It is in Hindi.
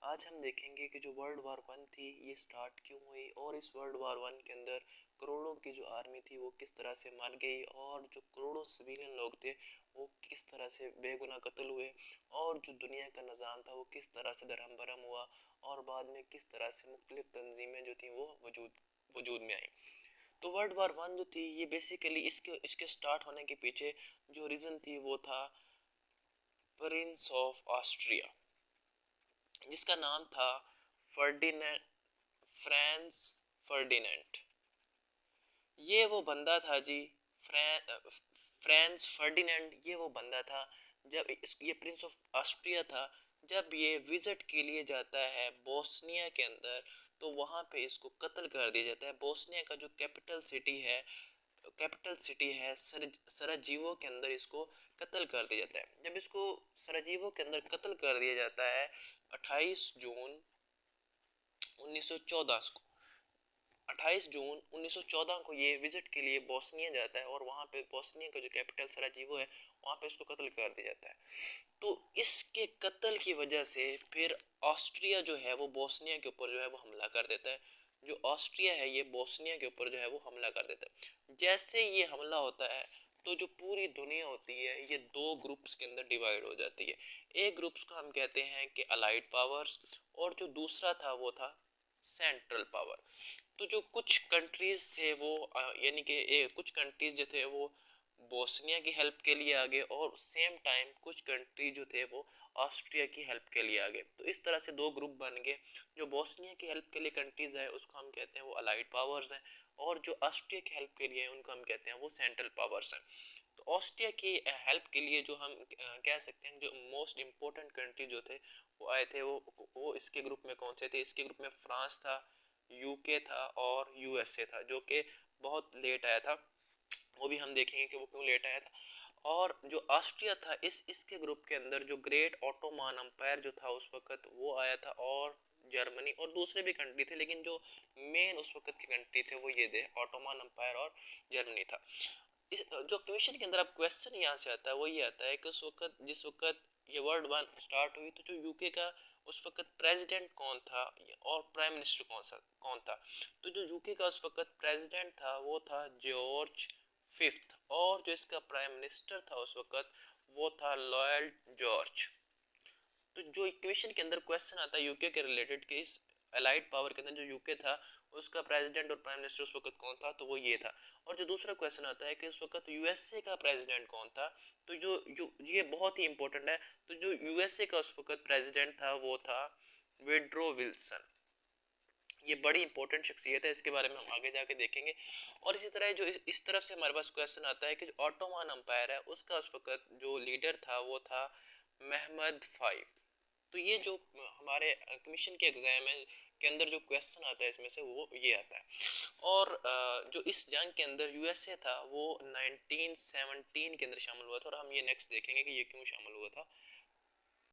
आज हम देखेंगे कि जो वर्ल्ड वार वन थी ये स्टार्ट क्यों हुई और इस वर्ल्ड वार वन के अंदर करोड़ों की जो आर्मी थी वो किस तरह से मर गई और जो करोड़ों सिविलियन लोग थे वो किस तरह से बेगुनाह कत्ल हुए और जो दुनिया का निज़ाम था वो किस तरह से दरहम बरहम हुआ और बाद में किस तरह से मुख्तलिफ तंजीमें जो थी वो वजूद में आई। तो वर्ल्ड वार वन जो थी ये बेसिकली इसके स्टार्ट होने के पीछे जो रीज़न थी वो था प्रिंस ऑफ ऑस्ट्रिया, जिसका नाम था फर्डिनेंड, फ्रांस फर्डिनेंड। ये वो बंदा था जी, फ्रांस फर्डिनेंड ये वो बंदा था जब ये प्रिंस ऑफ ऑस्ट्रिया था। जब ये विजिट के लिए जाता है बोस्निया के अंदर तो वहाँ पे इसको कत्ल कर दिया जाता है। बोस्निया का जो कैपिटल सिटी है सराजीवो के अंदर इसको कत्ल कर दिया जाता है। जब इसको सराजीवो के अंदर कत्ल कर दिया जाता है 28 जून 1914 को, 28 जून 1914 को ये विजिट के लिए बोस्निया जाता है और वहाँ पे बोस्निया का जो कैपिटल सराजीवो है वहाँ पे इसको कत्ल कर दिया जाता है। तो इसके कत्ल की वजह से फिर ऑस्ट्रिया जो है वो बोस्निया के ऊपर जो है वो हमला कर देता है। जो ऑस्ट्रिया है ये बोस्निया के ऊपर जो है वो हमला कर देता है। जैसे ये हमला होता है तो जो पूरी दुनिया होती है ये दो ग्रुप्स के अंदर डिवाइड हो जाती है। एक ग्रुप्स को हम कहते हैं कि अलाइड पावर्स और जो दूसरा था वो था सेंट्रल पावर। तो जो कुछ कंट्रीज थे वो यानी कि कुछ कंट्रीज जो थे वो बोस्निया की हेल्प के लिए आ गए और सेम टाइम कुछ कंट्री जो थे वो ऑस्ट्रिया की हेल्प के लिए आ गए। तो इस तरह से दो ग्रुप बन गए। जो बोस्निया की हेल्प के लिए कंट्रीज है उसको हम कहते हैं वो अलाइड पावर्स हैं और जो ऑस्ट्रिया की हेल्प के लिए है उनको हम कहते हैं वो सेंट्रल पावर्स हैं। तो ऑस्ट्रिया की हेल्प के लिए जो हम कह सकते हैं जो मोस्ट इम्पोर्टेंट कंट्री जो थे वो आए थे वो इसके ग्रुप में कौन से थे? इसके ग्रुप में फ्रांस था, यूके था और यूएसए था, जो कि बहुत लेट आया था। वो भी हम देखेंगे कि वो क्यों लेट आया था। और जो ऑस्ट्रिया था इसके ग्रुप के अंदर जो ग्रेट ऑटोमान अम्पायर जो था उस वक्त वो आया था और जर्मनी और दूसरे भी कंट्री थे, लेकिन जो मेन उस वक्त की कंट्री थे वो ये थे ऑटोमान अम्पायर और जर्मनी था। इस जो क्वेश्चन के अंदर अब क्वेश्चन यहाँ से आता है वो ये आता है कि उस वक्त जिस वक्त ये वर्ल्ड वन स्टार्ट हुई तो जो यूके का उस वक्त प्रेसिडेंट कौन था और प्राइम मिनिस्टर कौन था? तो जो यूके का उस वक्त प्रेसिडेंट था वो था जॉर्ज फिफ्थ और जो इसका प्राइम मिनिस्टर था उस वक्त वो था लॉयल जॉर्ज। तो जो इक्वेशन के अंदर क्वेश्चन आता है यूके के रिलेटेड कि इस अलाइड पावर के अंदर जो यूके था उसका प्रेसिडेंट और प्राइम मिनिस्टर उस वक्त कौन था? तो वो ये था। और जो दूसरा क्वेश्चन आता है कि उस वक्त यूएसए का प्रेसिडेंट कौन था? तो जो ये बहुत ही इंपॉर्टेंट है। तो जो यूएसए का उस वक्त प्रेसिडेंट था वो था विड्रो विल्सन। ये बड़ी इंपॉर्टेंट शख्सियत है, इसके बारे में हम आगे जाके देखेंगे। और इसी तरह जो इस तरफ से हमारे पास क्वेश्चन आता है कि जो ऑटोमान अंपायर है उसका उस वक्त जो लीडर था वो था महमद फाइव। तो ये जो हमारे कमीशन के एग्जाम है के अंदर जो क्वेश्चन आता है इसमें से वो ये आता है। और जो इस जंग के अंदर यूएसए था वो 1917 के अंदर शामिल हुआ था और हम ये नेक्स्ट देखेंगे कि ये क्यों शामिल हुआ था।